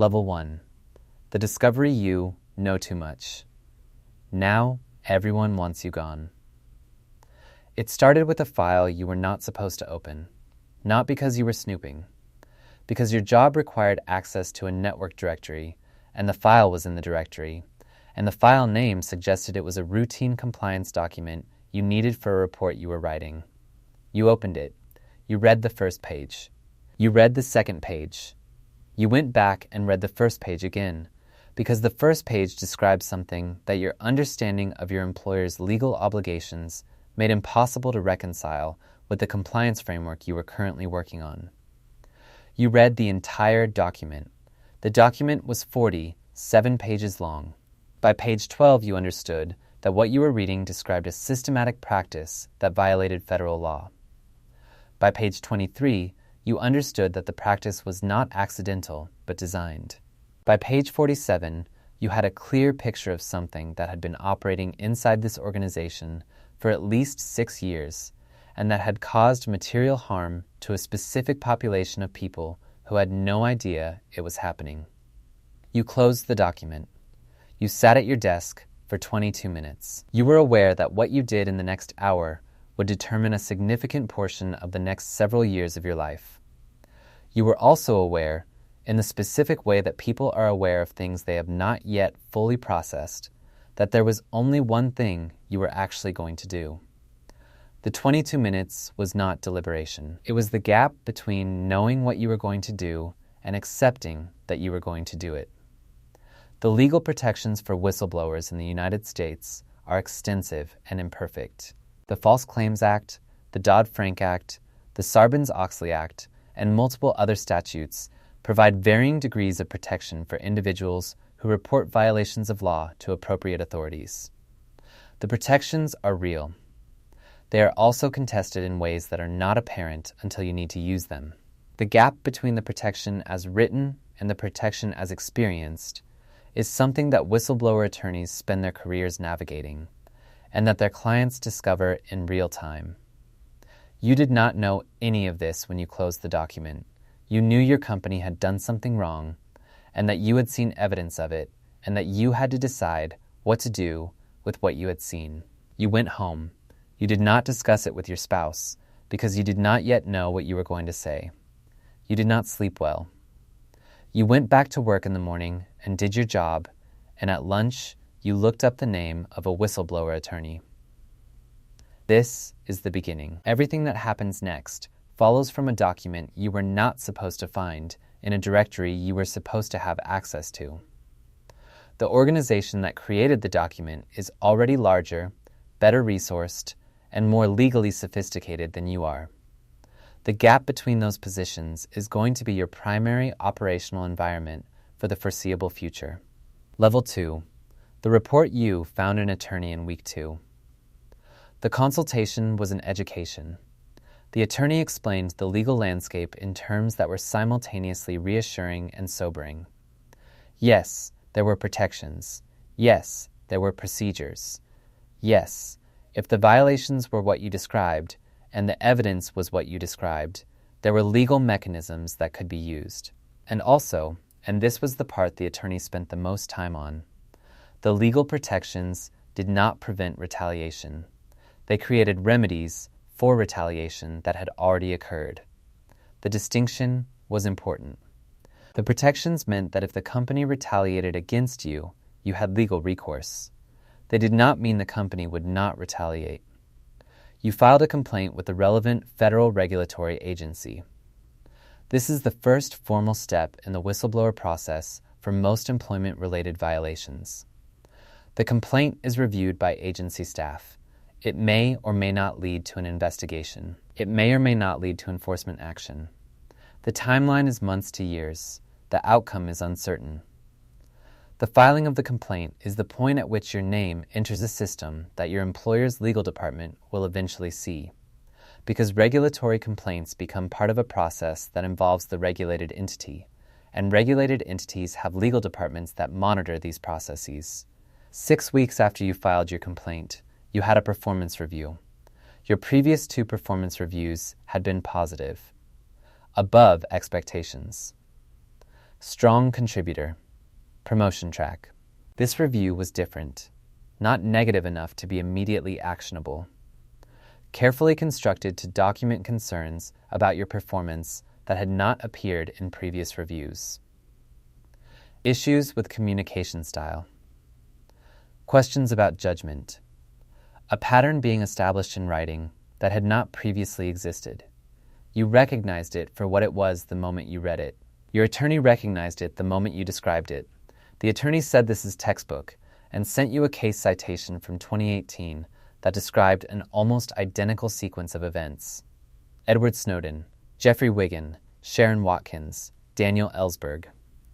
Level 1. The discovery you know too much. Now, everyone wants you gone. It started with a file you were not supposed to open, not because you were snooping, because your job required access to a network directory, and the file was in the directory, and the file name suggested it was a routine compliance document you needed for a report you were writing. You opened it. You read the first page. You read the second page. You went back and read the first page again, because the first page described something that your understanding of your employer's legal obligations made impossible to reconcile with the compliance framework you were currently working on. You read the entire document. The document was 47 pages long. By page 12, you understood that what you were reading described a systematic practice that violated federal law. By page 23, you understood that the practice was not accidental, but designed. By page 47, you had a clear picture of something that had been operating inside this organization for at least 6 years, and that had caused material harm to a specific population of people who had no idea it was happening. You closed the document. You sat at your desk for 22 minutes. You were aware that what you did in the next hour would determine a significant portion of the next several years of your life. You were also aware, in the specific way that people are aware of things they have not yet fully processed, that there was only one thing you were actually going to do. The 22 minutes was not deliberation. It was the gap between knowing what you were going to do and accepting that you were going to do it. The legal protections for whistleblowers in the United States are extensive and imperfect. The False Claims Act, the Dodd-Frank Act, the Sarbanes-Oxley Act, and multiple other statutes provide varying degrees of protection for individuals who report violations of law to appropriate authorities. The protections are real. They are also contested in ways that are not apparent until you need to use them. The gap between the protection as written and the protection as experienced is something that whistleblower attorneys spend their careers navigating, and that their clients discover in real time. You did not know any of this when you closed the document. You knew your company had done something wrong, and that you had seen evidence of it, and that you had to decide what to do with what you had seen. You went home. You did not discuss it with your spouse, because you did not yet know what you were going to say. You did not sleep well. You went back to work in the morning and did your job, and at lunch, you looked up the name of a whistleblower attorney. This is the beginning. Everything that happens next follows from a document you were not supposed to find in a directory you were supposed to have access to. The organization that created the document is already larger, better resourced, and more legally sophisticated than you are. The gap between those positions is going to be your primary operational environment for the foreseeable future. Level 2. The report you found an attorney in week 2. The consultation was an education. The attorney explained the legal landscape in terms that were simultaneously reassuring and sobering. Yes, there were protections. Yes, there were procedures. Yes, if the violations were what you described, and the evidence was what you described, there were legal mechanisms that could be used. And also, and this was the part the attorney spent the most time on, the legal protections did not prevent retaliation. They created remedies for retaliation that had already occurred. The distinction was important. The protections meant that if the company retaliated against you, you had legal recourse. They did not mean the company would not retaliate. You filed a complaint with the relevant federal regulatory agency. This is the first formal step in the whistleblower process for most employment-related violations. The complaint is reviewed by agency staff. It may or may not lead to an investigation. It may or may not lead to enforcement action. The timeline is months to years. The outcome is uncertain. The filing of the complaint is the point at which your name enters a system that your employer's legal department will eventually see, because regulatory complaints become part of a process that involves the regulated entity, and regulated entities have legal departments that monitor these processes. 6 weeks after you filed your complaint, you had a performance review. Your previous 2 performance reviews had been positive, above expectations. Strong contributor. Promotion track. This review was different, not negative enough to be immediately actionable. Carefully constructed to document concerns about your performance that had not appeared in previous reviews. Issues with communication style. Questions about judgment. A pattern being established in writing that had not previously existed. You recognized it for what it was the moment you read it. Your attorney recognized it the moment you described it. The attorney said this is textbook and sent you a case citation from 2018 that described an almost identical sequence of events. Edward Snowden, Jeffrey Wiggin, Sharon Watkins, Daniel Ellsberg.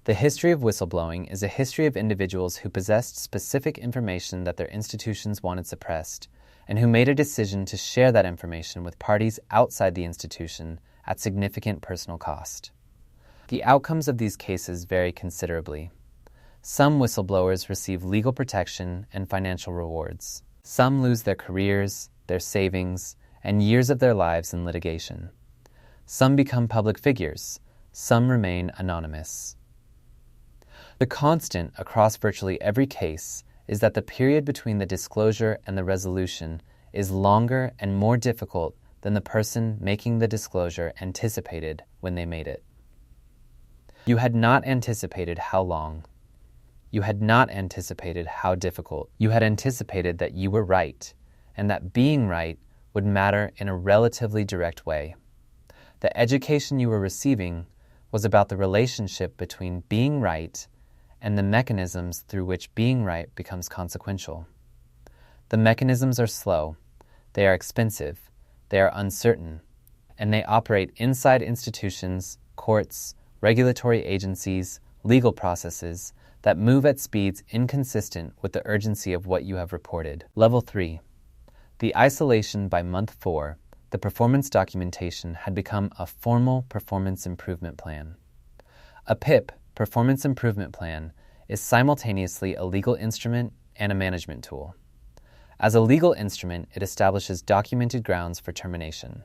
The history of whistleblowing is a history of individuals who possessed specific information that their institutions wanted suppressed, and who made a decision to share that information with parties outside the institution at significant personal cost. The outcomes of these cases vary considerably. Some whistleblowers receive legal protection and financial rewards. Some lose their careers, their savings, and years of their lives in litigation. Some become public figures. Some remain anonymous. The constant across virtually every case is that the period between the disclosure and the resolution is longer and more difficult than the person making the disclosure anticipated when they made it. You had not anticipated how long. You had not anticipated how difficult. You had anticipated that you were right, and that being right would matter in a relatively direct way. The education you were receiving was about the relationship between being right and the mechanisms through which being right becomes consequential. The mechanisms are slow, they are expensive, they are uncertain, and they operate inside institutions, courts, regulatory agencies, legal processes that move at speeds inconsistent with the urgency of what you have reported. Level 3. The isolation by month 4, the performance documentation had become a formal performance improvement plan. A PIP, Performance Improvement Plan, is simultaneously a legal instrument and a management tool. As a legal instrument, it establishes documented grounds for termination.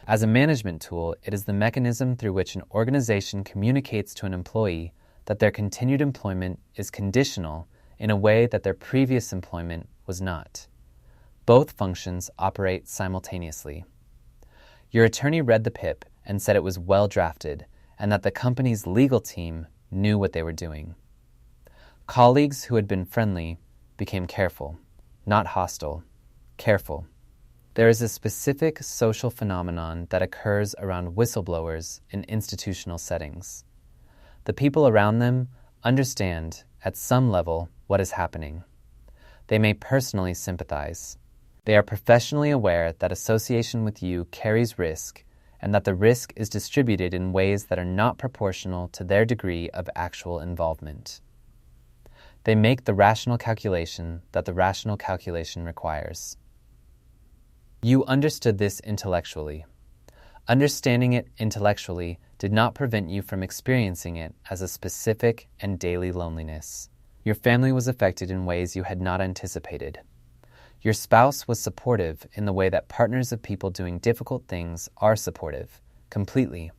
As a management tool, it is the mechanism through which an organization communicates to an employee that their continued employment is conditional in a way that their previous employment was not. Both functions operate simultaneously. Your attorney read the PIP and said it was well drafted and that the company's legal team knew what they were doing. Colleagues who had been friendly became careful, not hostile, careful. There is a specific social phenomenon that occurs around whistleblowers in institutional settings. The people around them understand, at some level, what is happening. They may personally sympathize. They are professionally aware that association with you carries risk and that the risk is distributed in ways that are not proportional to their degree of actual involvement. They make the rational calculation that the rational calculation requires. You understood this intellectually. Understanding it intellectually did not prevent you from experiencing it as a specific and daily loneliness. Your family was affected in ways you had not anticipated. Your spouse was supportive in the way that partners of people doing difficult things are supportive, completely,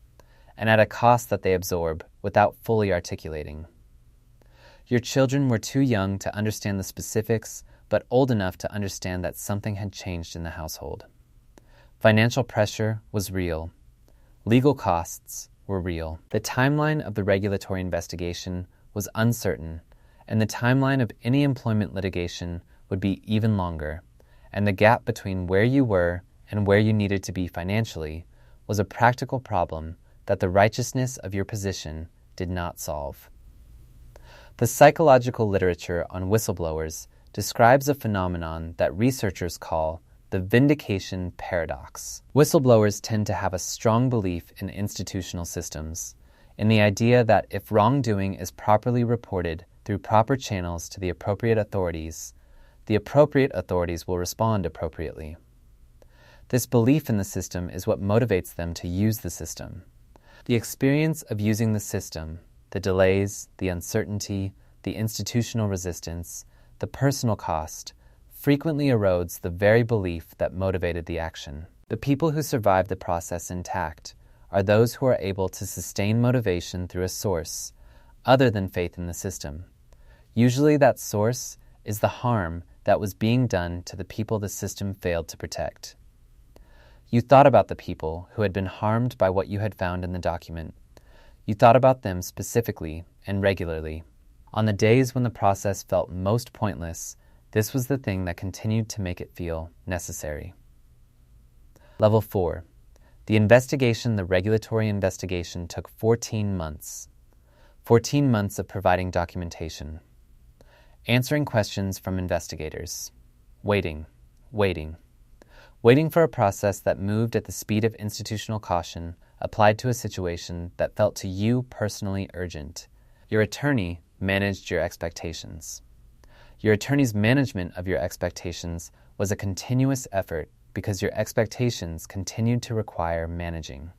and at a cost that they absorb without fully articulating. Your children were too young to understand the specifics, but old enough to understand that something had changed in the household. Financial pressure was real. Legal costs were real. The timeline of the regulatory investigation was uncertain, and the timeline of any employment litigation would be even longer, and the gap between where you were and where you needed to be financially was a practical problem that the righteousness of your position did not solve. The psychological literature on whistleblowers describes a phenomenon that researchers call the vindication paradox. Whistleblowers tend to have a strong belief in institutional systems, in the idea that if wrongdoing is properly reported through proper channels to the appropriate authorities will respond appropriately. This belief in the system is what motivates them to use the system. The experience of using the system, the delays, the uncertainty, the institutional resistance, the personal cost, frequently erodes the very belief that motivated the action. The people who survive the process intact are those who are able to sustain motivation through a source, other than faith in the system. Usually that source is the harm that was being done to the people the system failed to protect. You thought about the people who had been harmed by what you had found in the document. You thought about them specifically and regularly. On the days when the process felt most pointless, this was the thing that continued to make it feel necessary. Level 4. The regulatory investigation took 14 months. 14 months of providing documentation. Answering questions from investigators. Waiting for a process that moved at the speed of institutional caution applied to a situation that felt to you personally urgent. Your attorney managed your expectations. Your attorney's management of your expectations was a continuous effort because your expectations continued to require managing.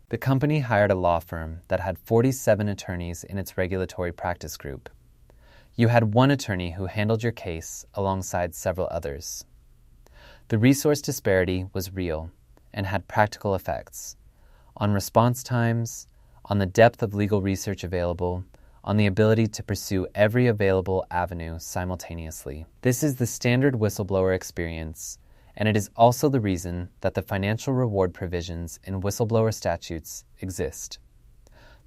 The company hired a law firm that had 47 attorneys in its regulatory practice group. You had one attorney who handled your case alongside several others. The resource disparity was real and had practical effects on response times, on the depth of legal research available, on the ability to pursue every available avenue simultaneously. This is the standard whistleblower experience, and it is also the reason that the financial reward provisions in whistleblower statutes exist.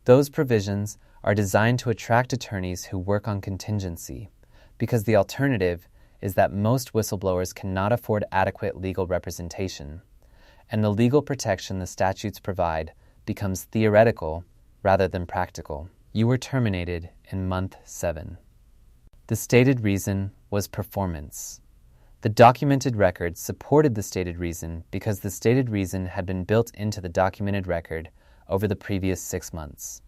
Those provisions are designed to attract attorneys who work on contingency, because the alternative is that most whistleblowers cannot afford adequate legal representation, and the legal protection the statutes provide becomes theoretical rather than practical. You were terminated in month 7. The stated reason was performance. The documented record supported the stated reason because the stated reason had been built into the documented record over the previous 6 months.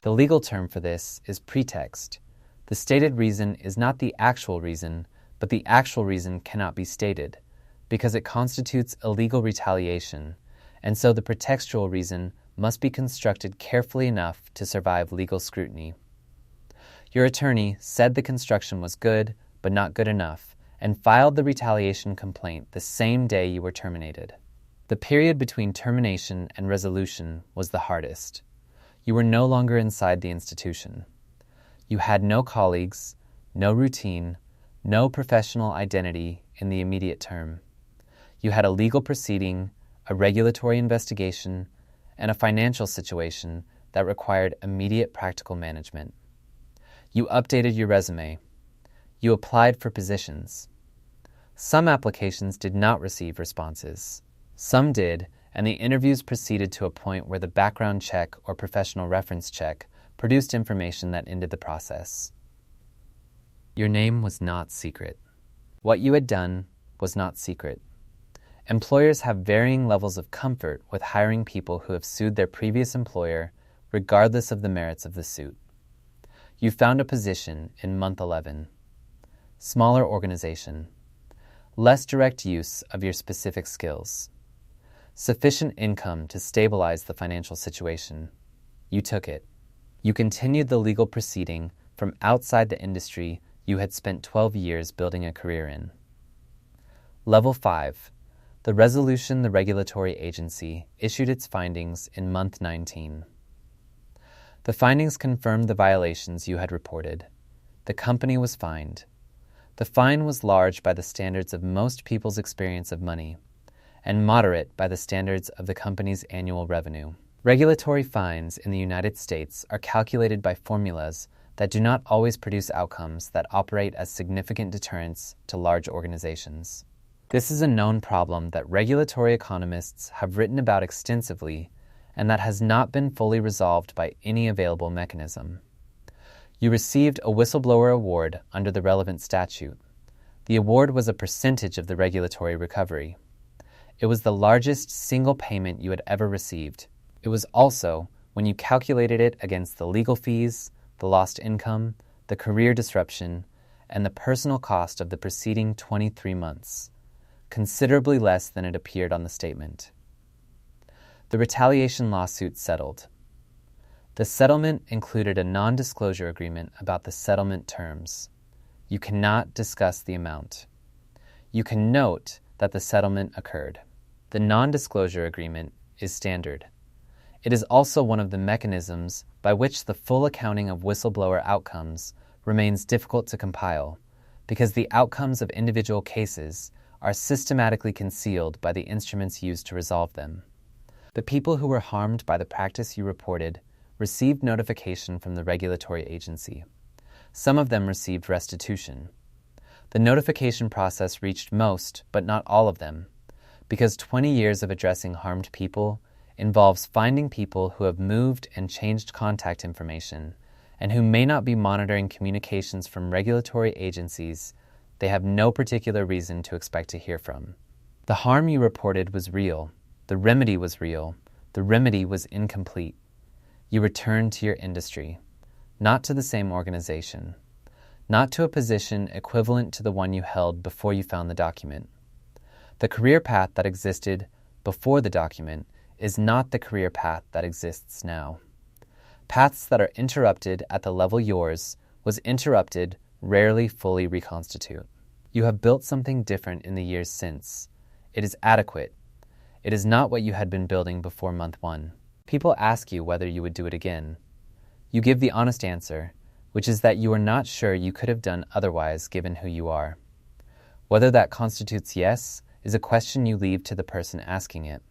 The legal term for this is pretext. The stated reason is not the actual reason, but the actual reason cannot be stated, because it constitutes illegal retaliation, and so the pretextual reason must be constructed carefully enough to survive legal scrutiny. Your attorney said the construction was good, but not good enough, and filed the retaliation complaint the same day you were terminated. The period between termination and resolution was the hardest. You were no longer inside the institution. You had no colleagues, no routine, no professional identity in the immediate term. You had a legal proceeding, a regulatory investigation, and a financial situation that required immediate practical management. You updated your resume. You applied for positions. Some applications did not receive responses. Some did, and the interviews proceeded to a point where the background check or professional reference check produced information that ended the process. Your name was not secret. What you had done was not secret. Employers have varying levels of comfort with hiring people who have sued their previous employer regardless of the merits of the suit. You found a position in month 11. Smaller organization. Less direct use of your specific skills. Sufficient income to stabilize the financial situation. You took it. You continued the legal proceeding from outside the industry you had spent 12 years building a career in. Level 5. The regulatory agency issued its findings in month 19. The findings confirmed the violations you had reported. The company was fined. The fine was large by the standards of most people's experience of money, and moderate by the standards of the company's annual revenue. Regulatory fines in the United States are calculated by formulas that do not always produce outcomes that operate as significant deterrents to large organizations. This is a known problem that regulatory economists have written about extensively and that has not been fully resolved by any available mechanism. You received a whistleblower award under the relevant statute. The award was a percentage of the regulatory recovery. It was the largest single payment you had ever received. It was also, when you calculated it against the legal fees, the lost income, the career disruption, and the personal cost of the preceding 23 months, considerably less than it appeared on the statement. The retaliation lawsuit settled. The settlement included a non-disclosure agreement about the settlement terms. You cannot discuss the amount. You can note that the settlement occurred. The non-disclosure agreement is standard. It is also one of the mechanisms by which the full accounting of whistleblower outcomes remains difficult to compile, because the outcomes of individual cases are systematically concealed by the instruments used to resolve them. The people who were harmed by the practice you reported received notification from the regulatory agency. Some of them received restitution. The notification process reached most, but not all of them, because 20 years of addressing harmed people involves finding people who have moved and changed contact information and who may not be monitoring communications from regulatory agencies they have no particular reason to expect to hear from. The harm you reported was real. The remedy was real. The remedy was incomplete. You returned to your industry, not to the same organization, not to a position equivalent to the one you held before you found the document. The career path that existed before the document is not the career path that exists now. Paths that are interrupted at the level yours was interrupted rarely fully reconstitute. You have built something different in the years since. It is adequate. It is not what you had been building before month 1. People ask you whether you would do it again. You give the honest answer, which is that you are not sure you could have done otherwise given who you are. Whether that constitutes yes is a question you leave to the person asking it.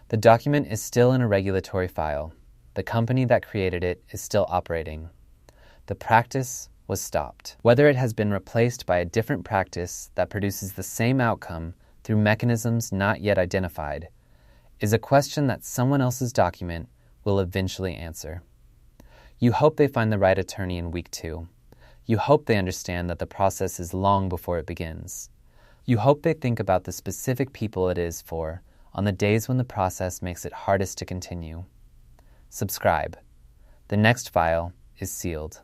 The document is still in a regulatory file. The company that created it is still operating. The practice was stopped. Whether it has been replaced by a different practice that produces the same outcome through mechanisms not yet identified is a question that someone else's document will eventually answer. You hope they find the right attorney in week 2. You hope they understand that the process is long before it begins. You hope they think about the specific people it is for on the days when the process makes it hardest to continue. Subscribe. The next file is sealed.